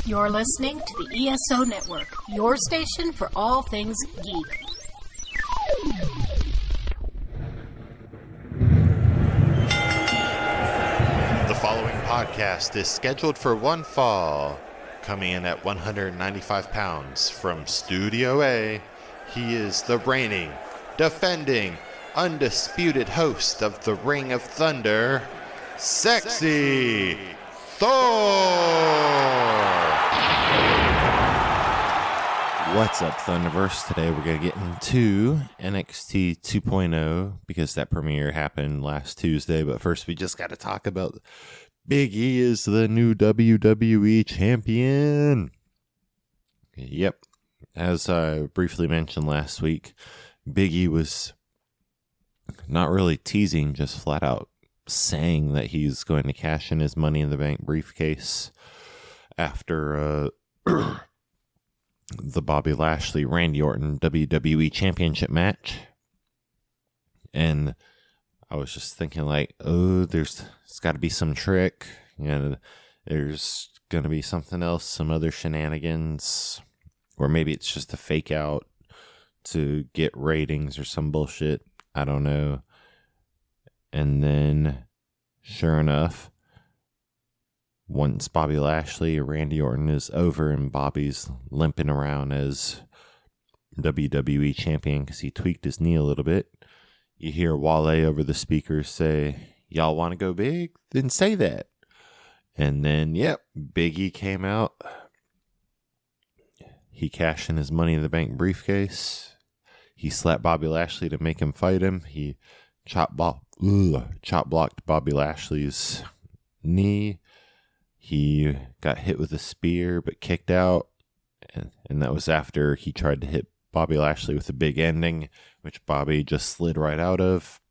You're listening to the ESO Network, your station for all things geek. The following podcast is scheduled for one fall. Coming in at 195 pounds from Studio A, he is the reigning, defending, undisputed host of the Ring of Thunder, Sexy Thor! What's up, Thunderverse? Today we're going to get into NXT 2.0 because that premiere happened last Tuesday. But first, we just got to talk about Biggie is the new WWE champion. Yep. As I briefly mentioned last week, Biggie was not really teasing, just flat out saying that he's going to cash in his Money in the Bank briefcase after the Bobby Lashley Randy Orton WWE Championship match. And I was just thinking like, oh, there's got to be some trick. You know, there's going to be something else, some other shenanigans. Or maybe it's just a fake out to get ratings or some bullshit. I don't know. And then, sure enough, once Bobby Lashley or Randy Orton is over and Bobby's limping around as WWE champion because he tweaked his knee a little bit, you hear Wale over the speakers say, "Y'all want to go big? Then say that." And then, yep, Biggie came out. He cashed in his Money in the Bank briefcase. He slapped Bobby Lashley to make him fight him. He chop blocked Bobby Lashley's knee. He got hit with a spear but kicked out, and that was after he tried to hit Bobby Lashley with a big ending, which Bobby just slid right out of.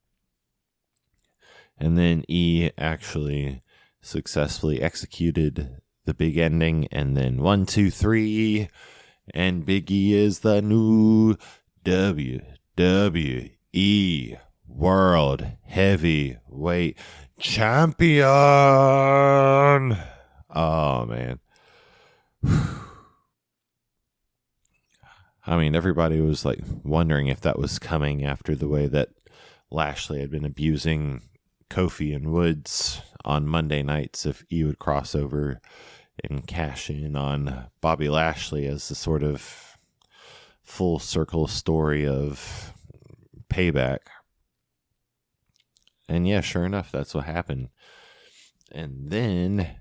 And then E actually successfully executed the big ending, and then 1, 2, 3, and Biggie is the new WWE World Heavyweight Champion. Oh, man. I mean, everybody was like wondering if that was coming after the way that Lashley had been abusing Kofi and Woods on Monday nights, if he would cross over and cash in on Bobby Lashley as the sort of full circle story of payback. And yeah, sure enough, that's what happened. And then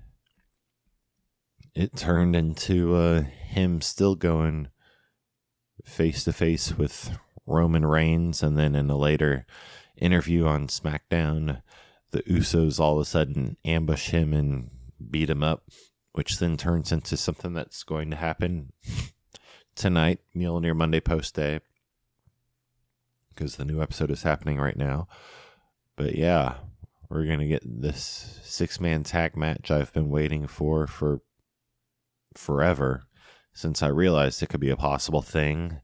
it turned into him still going face to face with Roman Reigns. And then in a later interview on SmackDown, the Usos all of a sudden ambush him and beat him up, which then turns into something that's going to happen tonight, Mjolnir Monday post day, because the new episode is happening right now. But yeah, we're going to get this 6-man tag match I've been waiting for forever, since I realized it could be a possible thing.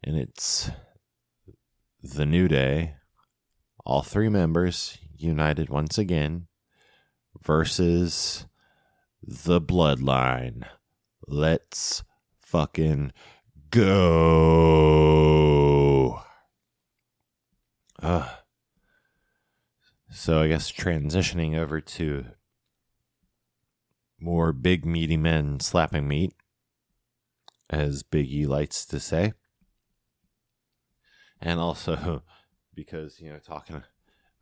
And it's the New Day, all 3 members united once again, versus the Bloodline. Let's fucking go. So I guess transitioning over to more big meaty men slapping meat, as Biggie likes to say. And also because, you know,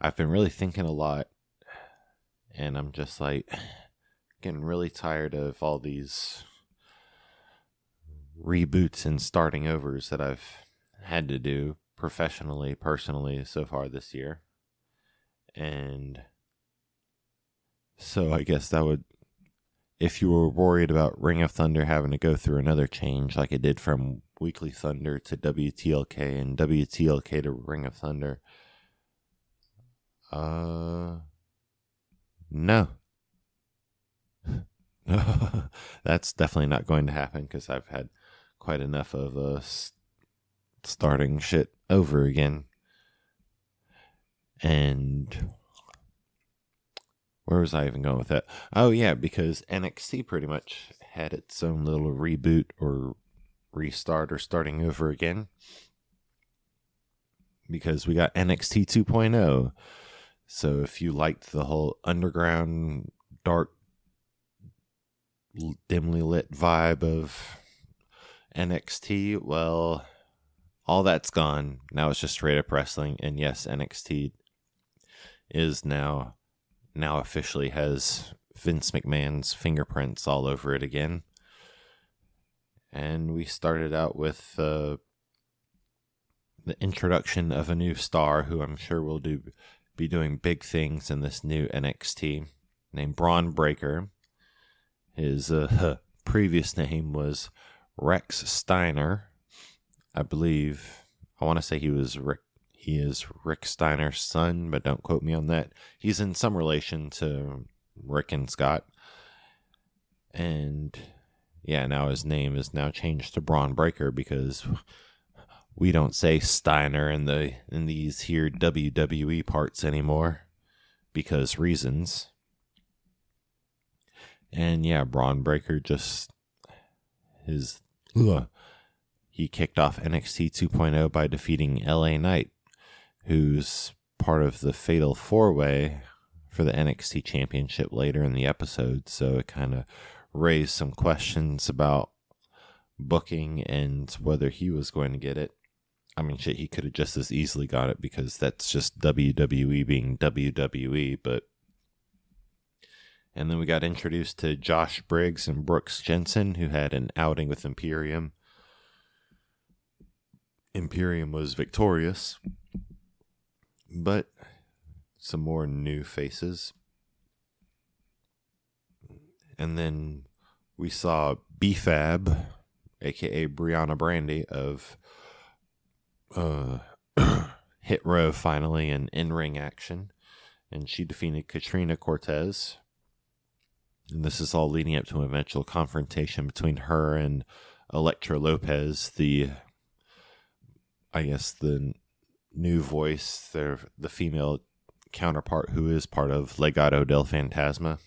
I've been really thinking a lot, and I'm just like getting really tired of all these reboots and starting overs that I've had to do professionally, personally so far this year. And so I guess that would, if you were worried about Ring of Thunder having to go through another change like it did from Weekly Thunder to WTLK and WTLK to Ring of Thunder, no. That's definitely not going to happen, because I've had quite enough of starting shit over again. And where was I even going with that? Oh, yeah, because NXT pretty much had its own little reboot or restart or starting over again. Because we got NXT 2.0. So if you liked the whole underground, dark, dimly lit vibe of NXT, well, all that's gone. Now it's just straight up wrestling. And yes, NXT is now officially has Vince McMahon's fingerprints all over it again. And we started out with the introduction of a new star who I'm sure will be doing big things in this new NXT, named Braun Breaker. His previous name was Rex Steiner, I believe. I want to say he is Rick Steiner's son, but don't quote me on that. He's in some relation to Rick and Scott. And yeah, now his name is now changed to Braun Breaker because we don't say Steiner in these here WWE parts anymore because reasons. And yeah, Braun Breaker he kicked off NXT 2.0 by defeating LA Knight, who's part of the Fatal 4-Way for the NXT Championship later in the episode. So it kind of raised some questions about booking and whether he was going to get it. I mean, shit, he could have just as easily got it because that's just WWE being WWE, but... And then we got introduced to Josh Briggs and Brooks Jensen, who had an outing with Imperium. Imperium was victorious, but some more new faces. And then we saw B-Fab, a.k.a. Brianna Brandy of Hit Row finally in ring action. And she defeated Katrina Cortez. And this is all leading up to an eventual confrontation between her and Elektra Lopez, the new voice, the female counterpart who is part of Legado del Fantasma.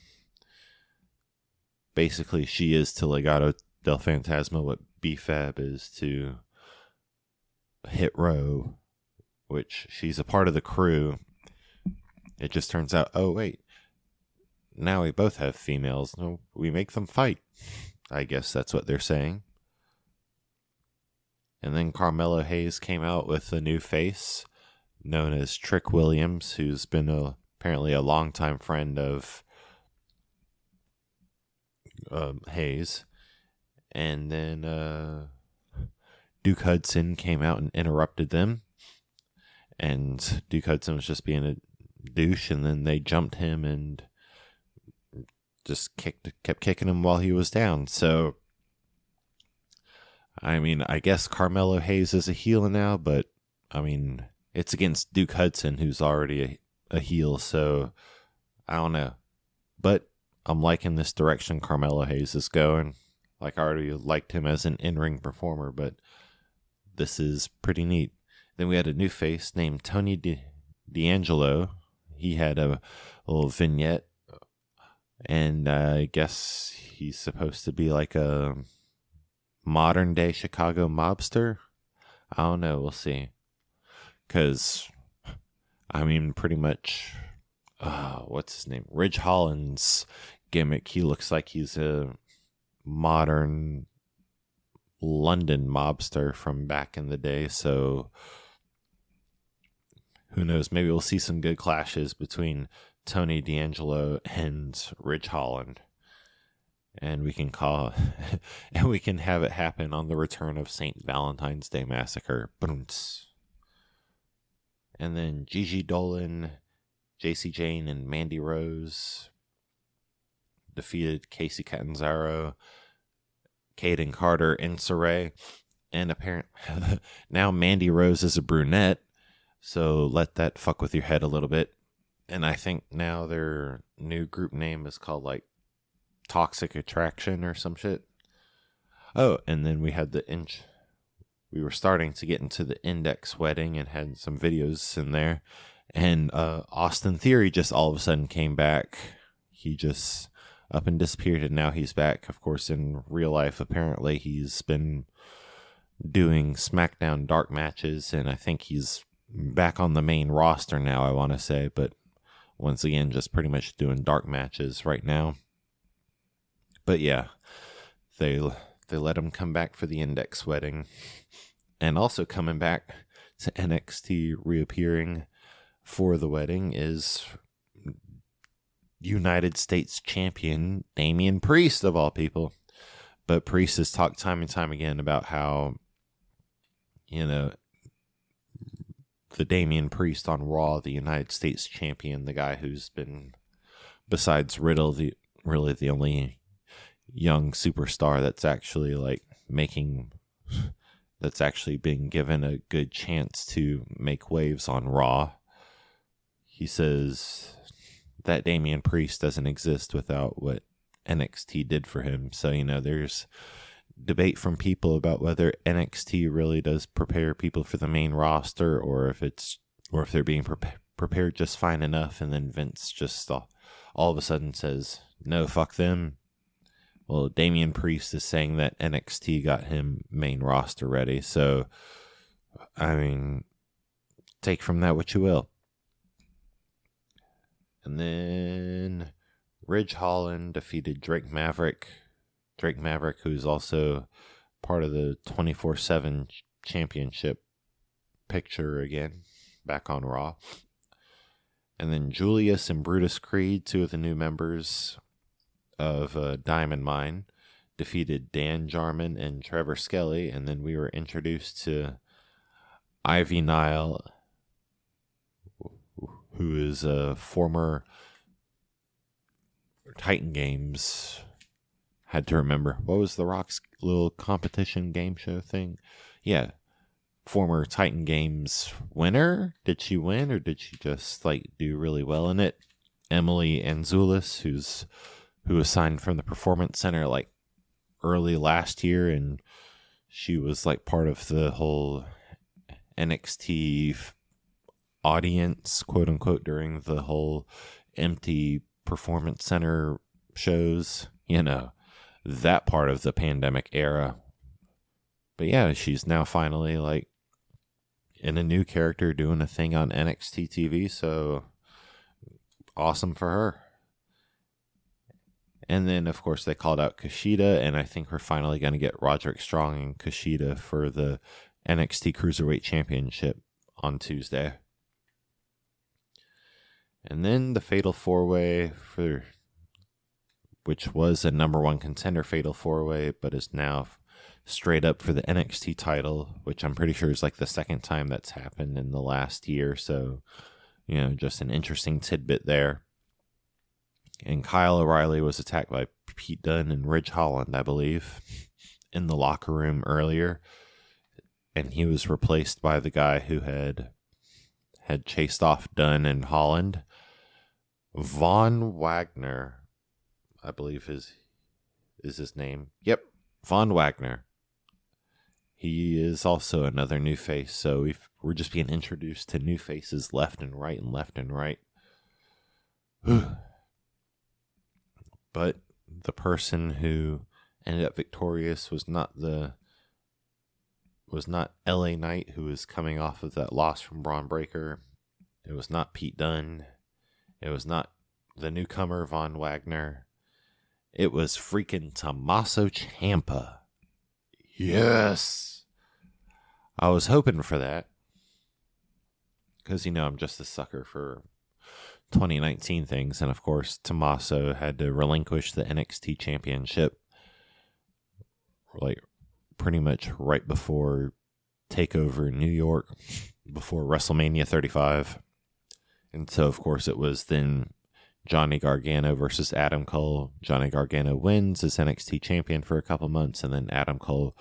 Basically, she is to Legado del Fantasma what B-Fab is to Hit Row, which she's a part of the crew. It just turns out, oh wait, now we both have females. No, we make them fight. I guess that's what they're saying. And then Carmelo Hayes came out with a new face known as Trick Williams, who's been apparently a longtime friend of Hayes. And then Duke Hudson came out and interrupted them. And Duke Hudson was just being a douche, and then they jumped him and just kept kicking him while he was down. So, I mean, I guess Carmelo Hayes is a heel now, but, I mean, it's against Duke Hudson, who's already a heel, so I don't know. But I'm liking this direction Carmelo Hayes is going. Like, I already liked him as an in-ring performer, but this is pretty neat. Then we had a new face named Tony D'Angelo. He had a little vignette, and I guess he's supposed to be like a modern-day Chicago mobster. I don't know. We'll see. Because, I mean, pretty much, what's his name? Ridge Holland's gimmick. He looks like he's a modern London mobster from back in the day. So, who knows? Maybe we'll see some good clashes between Tony D'Angelo and Ridge Holland. And we can have it happen on the return of St. Valentine's Day Massacre. Boom. And then Gigi Dolan, JC Jane, and Mandy Rose defeated Casey Catanzaro, Kaden Carter, and Saray. And apparently now Mandy Rose is a brunette, so let that fuck with your head a little bit. And I think now their new group name is called like Toxic Attraction or some shit. Oh, and then we had we were starting to get into the Index wedding and had some videos in there. And Austin Theory just all of a sudden came back he just up and disappeared, and now he's back. Of course, in real life, apparently he's been doing SmackDown dark matches, and I think he's back on the main roster now, I want to say, but once again, just pretty much doing dark matches right now. But yeah, they let him come back for the Index wedding, and also coming back to NXT, reappearing for the wedding, is United States champion Damian Priest, of all people. But Priest has talked time and time again about how, you know, the Damian Priest on Raw, the United States champion, the guy who's been, besides Riddle, really the only young superstar that's actually that's actually been given a good chance to make waves on Raw. He says that Damian Priest doesn't exist without what NXT did for him. So, you know, there's debate from people about whether NXT really does prepare people for the main roster, or if they're being prepared just fine enough, and then Vince just all of a sudden says, no, fuck them. Well, Damian Priest is saying that NXT got him main roster ready. So, I mean, take from that what you will. And then Ridge Holland defeated Drake Maverick. Drake Maverick, who's also part of the 24/7 championship picture again, back on Raw. And then Julius and Brutus Creed, two of the new members of Diamond Mine, defeated Dan Jarman and Trevor Skelly. And then we were introduced to Ivy Nile, who is a former Titan Games. Had to remember, what was The Rock's little competition game show thing? Yeah, former Titan Games winner. Did she win, or did she just do really well in it? Emily Anzulis, who was signed from the Performance Center early last year, and she was part of the whole NXT audience, quote unquote, during the whole empty Performance Center shows, you know, that part of the pandemic era. But yeah, she's now finally in a new character doing a thing on NXT TV, so awesome for her. And then, of course, they called out Kushida, and I think we're finally going to get Roderick Strong and Kushida for the NXT Cruiserweight Championship on Tuesday. And then the Fatal 4-Way, which was a number one contender Fatal 4-Way, but is now straight up for the NXT title, which I'm pretty sure is the second time that's happened in the last year. So, you know, just an interesting tidbit there. And Kyle O'Reilly was attacked by Pete Dunne and Ridge Holland, I believe, in the locker room earlier. And he was replaced by the guy who had chased off Dunne and Holland. Von Wagner, I believe is his name. Yep, Von Wagner. He is also another new face, so we're just being introduced to new faces left and right and left and right. But the person who ended up victorious was not LA Knight, who was coming off of that loss from Braun Breaker. It was not Pete Dunne. It was not the newcomer Von Wagner. It was freaking Tommaso Ciampa. Yes! I was hoping for that. Because, you know, I'm just a sucker for 2019 things. And, of course, Tommaso had to relinquish the NXT championship pretty much right before TakeOver New York, before WrestleMania 35. And so, of course, it was then Johnny Gargano versus Adam Cole. Johnny Gargano wins as NXT champion for a couple months, and then Adam Cole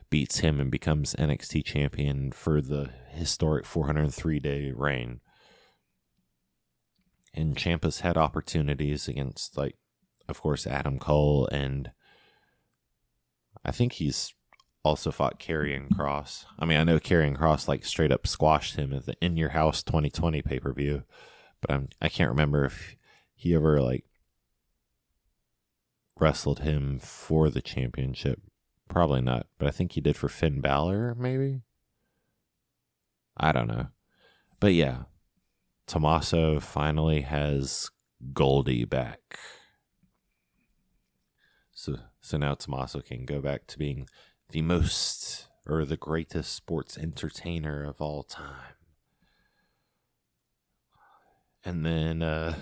beats him and becomes NXT champion for the historic 403-day reign. And Ciampa's had opportunities against, of course, Adam Cole, and I think he's also fought Karrion Kross. I mean, I know Karrion Kross straight up squashed him at the In Your House 2020 pay-per-view, but I can't remember if he ever wrestled him for the championship. Probably not, but I think he did for Finn Balor, maybe? I don't know. But yeah, Tommaso finally has Goldie back. So now Tommaso can go back to being the most or the greatest sports entertainer of all time. And then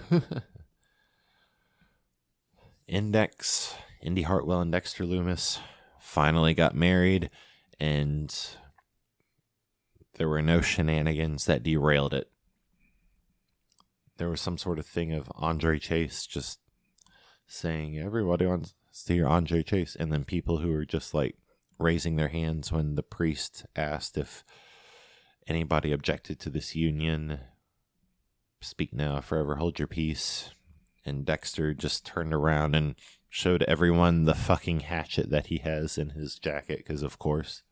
Indy Hartwell and Dexter Lumis finally got married, and there were no shenanigans that derailed it. There was some sort of thing of Andre Chase just saying, everybody wants to hear Andre Chase, and then people who were just like raising their hands when the priest asked if anybody objected to this union. Speak now, forever hold your peace. And Dexter just turned around and showed everyone the fucking hatchet that he has in his jacket, because of course.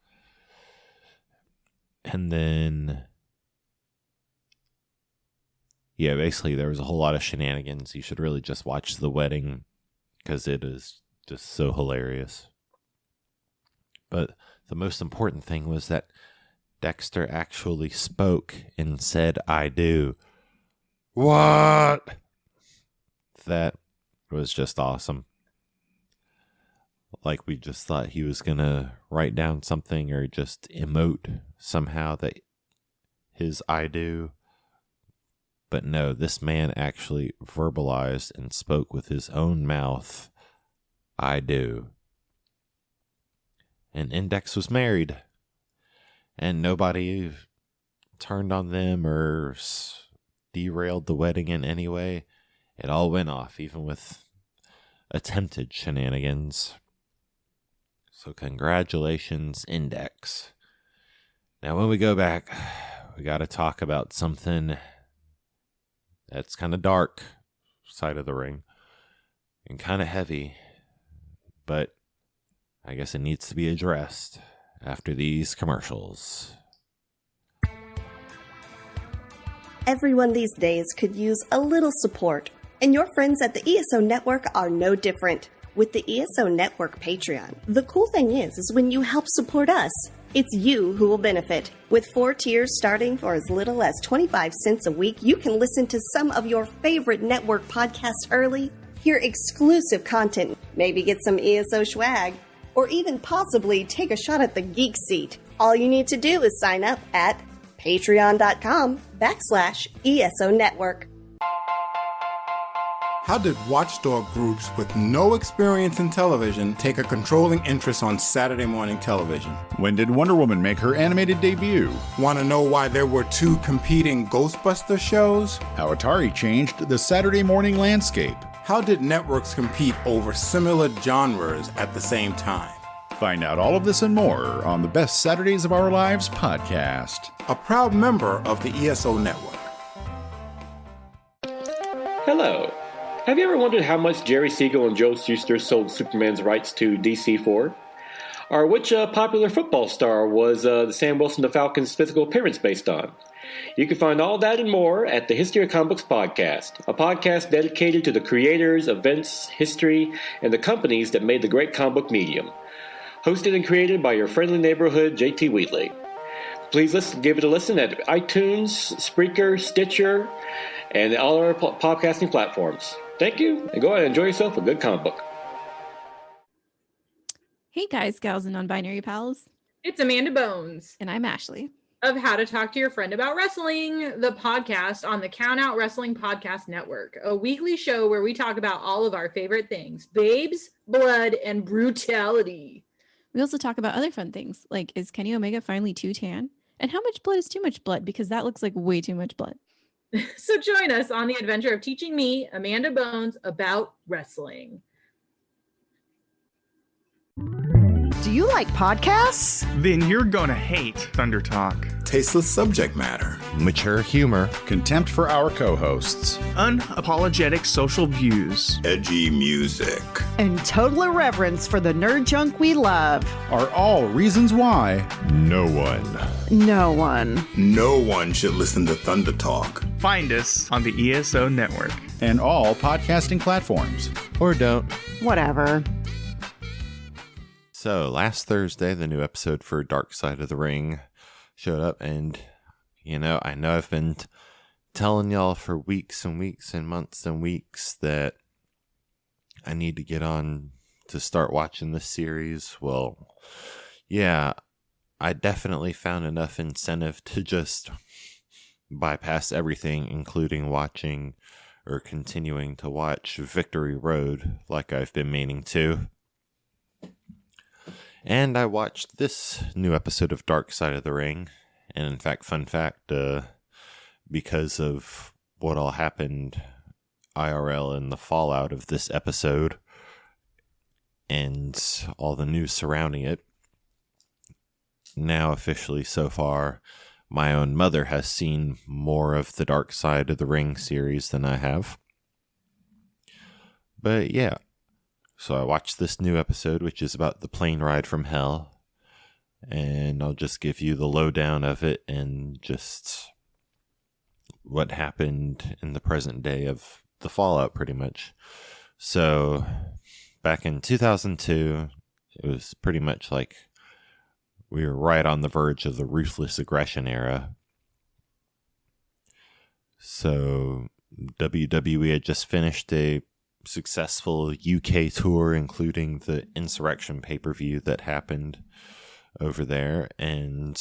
And then, yeah, basically there was a whole lot of shenanigans. You should really just watch the wedding, because it is just so hilarious. But the most important thing was that Dexter actually spoke and said, I do. What? That was just awesome. Like, we just thought he was going to write down something or just emote somehow that his I do. But no, this man actually verbalized and spoke with his own mouth, I do. And Index was married. And nobody turned on them or derailed the wedding in any way. It all went off, even with attempted shenanigans. So congratulations, Index. Now when we go back, we got to talk about something that's kind of dark side of the ring and kind of heavy, but I guess it needs to be addressed after these commercials. Everyone these days could use a little support, and your friends at the ESO Network are no different. With the ESO Network Patreon, the cool thing is when you help support us, it's you who will benefit. With 4 tiers starting for as little as 25 cents a week, you can listen to some of your favorite network podcasts early, hear exclusive content, maybe get some ESO swag, or even possibly take a shot at the geek seat. All you need to do is sign up at patreon.com/ESO Network. How did watchdog groups with no experience in television take a controlling interest on Saturday morning television? When did Wonder Woman make her animated debut? Want to know why there were 2 competing Ghostbuster shows? How Atari changed the Saturday morning landscape? How did networks compete over similar genres at the same time? Find out all of this and more on the Best Saturdays of Our Lives podcast. A proud member of the ESO Network. Hello. Have you ever wondered how much Jerry Siegel and Joe Shuster sold Superman's rights to DC for? Or which popular football star was the Sam Wilson the Falcons' physical appearance based on? You can find all that and more at the History of Comic Books podcast, a podcast dedicated to the creators, events, history, and the companies that made the great comic book medium. Hosted and created by your friendly neighborhood JT Wheatley. Please give it a listen at iTunes, Spreaker, Stitcher, and all our podcasting platforms. Thank you, and go ahead and enjoy yourself a good comic book. Hey guys, gals, and non-binary pals. It's Amanda Bones. And I'm Ashley. Of How to Talk to Your Friend About Wrestling, the podcast on the Count Out Wrestling Podcast Network, a weekly show where we talk about all of our favorite things, babes, blood, and brutality. We also talk about other fun things, like is Kenny Omega finally too tan? And how much blood is too much blood? Because that looks like way too much blood. So join us on the adventure of teaching me, Amanda Bones, about wrestling. Do you like podcasts? Then you're gonna hate Thunder Talk. Tasteless subject matter. Mature humor. Contempt for our co-hosts. Unapologetic social views. Edgy music. And total irreverence for the nerd junk we love. Are all reasons why No one should listen to Thunder Talk. Find us on the ESO Network. and all podcasting platforms. Or don't. Whatever. So, last Thursday, the new episode for Dark Side of the Ring showed up, and, I know I've been telling y'all for weeks and weeks and months and weeks that I need to get on to start watching this series. Well, yeah, I definitely found enough incentive to just bypass everything, including watching or continuing to watch Victory Road like I've been meaning to. And I watched this new episode of Dark Side of the Ring. And in fact, fun fact, because of what all happened IRL and the fallout of this episode and all the news surrounding it, now officially so far, my own mother has seen more of the Dark Side of the Ring series than I have. But yeah. So I watched this new episode, which is about the plane ride from hell, and I'll just give you the lowdown of it and just what happened in the present day of the fallout, pretty much. So back in 2002, it was pretty much like we were right on the verge of the ruthless aggression era. So WWE had just finished a successful UK tour, including the Insurrection pay-per-view that happened over there, and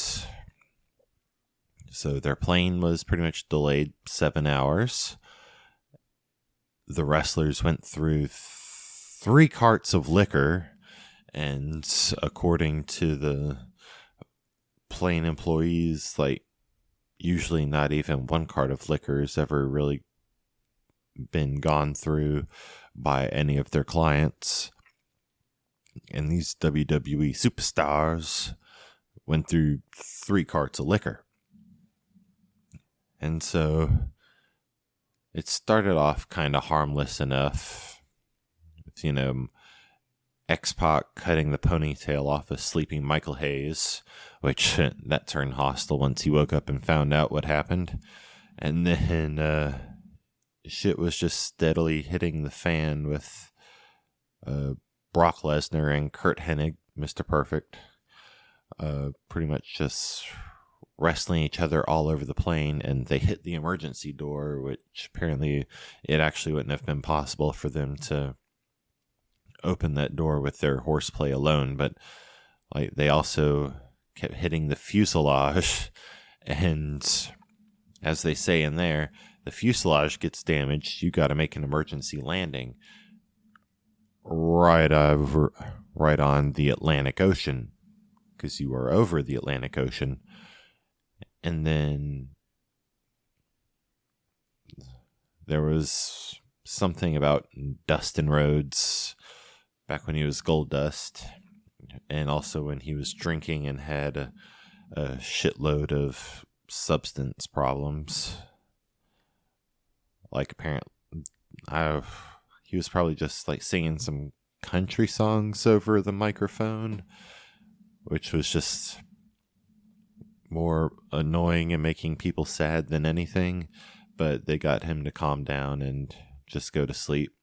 so their plane was pretty much delayed 7 hours. The wrestlers went through 3 carts of liquor, and according to the plane employees, usually not even 1 cart of liquor has ever really been gone through by any of their clients. And these WWE superstars went through 3 carts of liquor. And so it started off kind of harmless enough with, X-Pac cutting the ponytail off of sleeping Michael Hayes, which that turned hostile once he woke up and found out what happened. And then shit was just steadily hitting the fan with Brock Lesnar and Kurt Hennig, Mr. Perfect, pretty much just wrestling each other all over the plane, and they hit the emergency door, which apparently it actually wouldn't have been possible for them to open that door with their horseplay alone, but they also kept hitting the fuselage, and as they say in there, the fuselage gets damaged, you got to make an emergency landing right on the Atlantic Ocean, because you are over the Atlantic Ocean. And then there was something about Dustin Rhodes back when he was Goldust, and also when he was drinking and had a shitload of substance problems. Apparently, he was probably just singing some country songs over the microphone, which was just more annoying and making people sad than anything. But they got him to calm down and just go to sleep.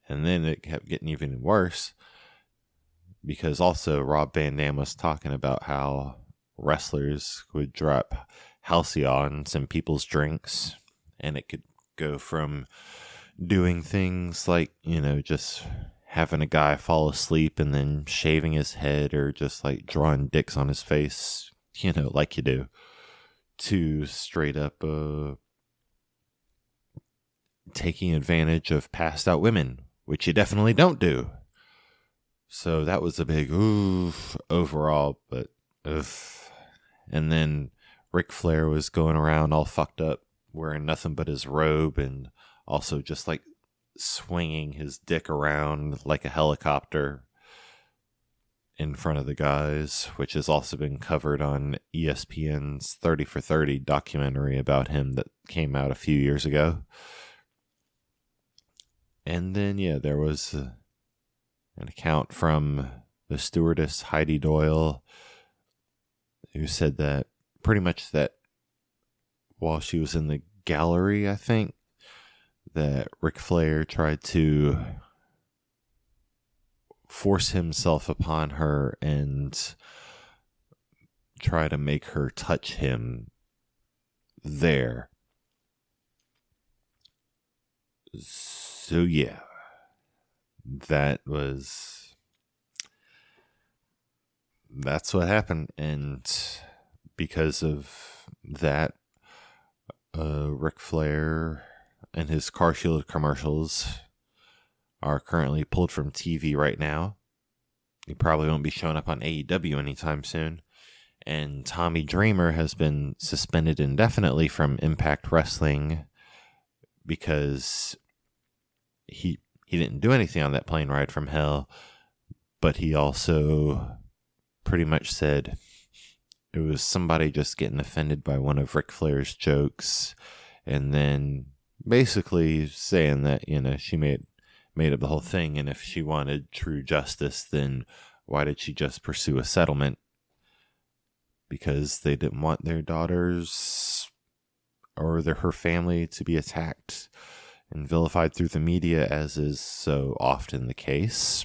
And then it kept getting even worse, because also Rob Van Dam was talking about how wrestlers would drop halcyons in people's drinks, and it could go from doing things like, just having a guy fall asleep and then shaving his head, or just drawing dicks on his face, like you do, to straight up taking advantage of passed out women, which you definitely don't do. So that was a big oof overall, but oof. And then Ric Flair was going around all fucked up, wearing nothing but his robe, and also just swinging his dick around like a helicopter in front of the guys, which has also been covered on ESPN's 30 for 30 documentary about him that came out a few years ago. And then, there was an account from the stewardess Heidi Doyle, who said that pretty much that while she was in the gallery, I think, that Ric Flair tried to force himself upon her and try to make her touch him there. So yeah, that's what happened, and because of that, Ric Flair and his Car Shield commercials are currently pulled from TV right now. He probably won't be showing up on AEW anytime soon. And Tommy Dreamer has been suspended indefinitely from Impact Wrestling because he didn't do anything on that plane ride from hell, but he also pretty much said it was somebody just getting offended by one of Ric Flair's jokes, and then basically saying that, she made up the whole thing, and if she wanted true justice, then why did she just pursue a settlement? Because they didn't want their daughters or her family to be attacked and vilified through the media, as is so often the case.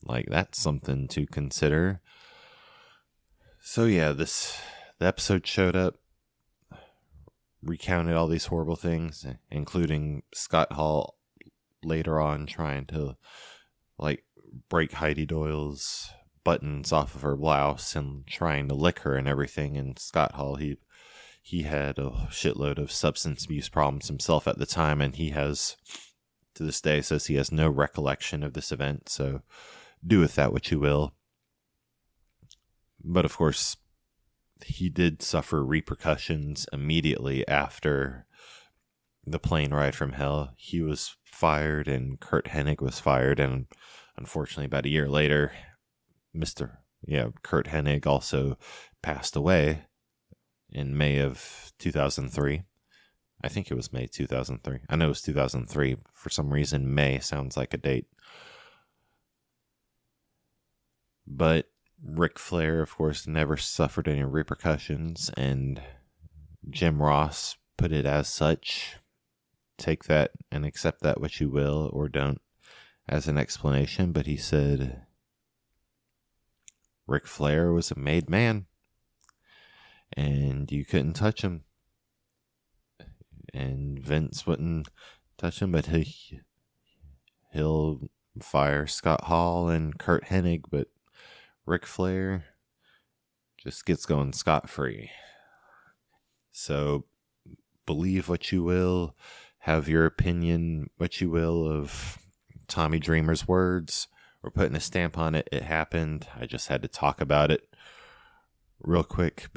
Like, that's something to consider. So yeah, the episode showed up, recounted all these horrible things, including Scott Hall later on trying to break Heidi Doyle's buttons off of her blouse and trying to lick her and everything. And Scott Hall, he had a shitload of substance abuse problems himself at the time, and he has, to this day, says he has no recollection of this event, so do with that what you will. But of course, he did suffer repercussions immediately after the plane ride from hell. He was fired, and Kurt Hennig was fired, and unfortunately about a year later, Kurt Hennig also passed away in May of 2003. I think it was May 2003. I know it was 2003. For some reason, May sounds like a date. But Ric Flair, of course, never suffered any repercussions, and Jim Ross put it as such. Take that and accept that what you will, or don't, as an explanation. But he said Ric Flair was a made man, and you couldn't touch him. And Vince wouldn't touch him, but he'll fire Scott Hall and Kurt Hennig, but Ric Flair just gets going scot-free. So believe what you will, have your opinion what you will of Tommy Dreamer's words, or putting a stamp on it. It happened. I just had to talk about it real quick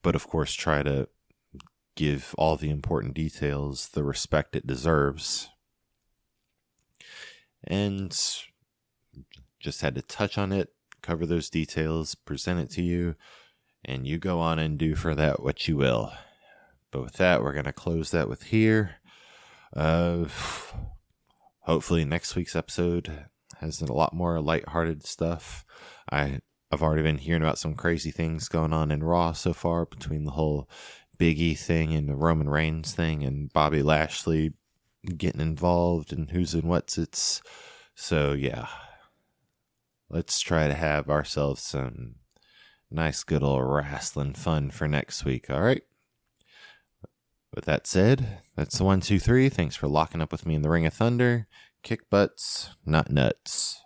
but of course try to give all the important details the respect it deserves. And just had to touch on it, cover those details, present it to you, and you go on and do for that what you will. But with that, we're going to close that with here. Hopefully next week's episode has a lot more lighthearted stuff. I've already been hearing about some crazy things going on in Raw so far, between the whole Biggie thing and the Roman Reigns thing and Bobby Lashley getting involved and who's and what's it's. So yeah, let's try to have ourselves some nice good old wrestling fun for next week. All right. With that said, that's the 1, 2, 3. Thanks for locking up with me in the Ring of Thunder. Kick butts, not nuts.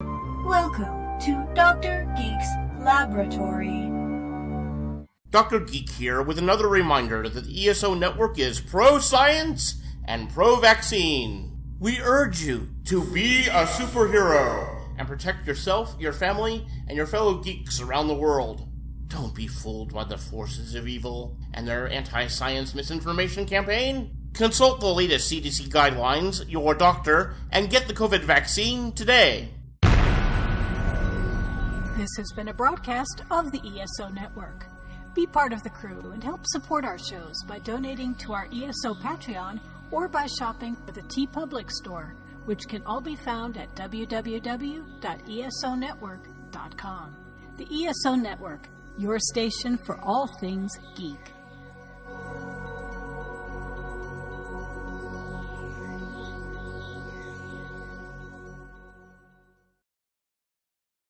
Welcome to Dr. Geek's Laboratory. Dr. Geek here with another reminder that the ESO Network is pro-science and pro-vaccine. We urge you to be a superhero and protect yourself, your family, and your fellow geeks around the world. Don't be fooled by the forces of evil and their anti-science misinformation campaign. Consult the latest CDC guidelines, your doctor, and get the COVID vaccine today. This has been a broadcast of the ESO Network. Be part of the crew and help support our shows by donating to our ESO Patreon or by shopping for the TeePublic store, which can all be found at www.esonetwork.com. The ESO Network, your station for all things geek.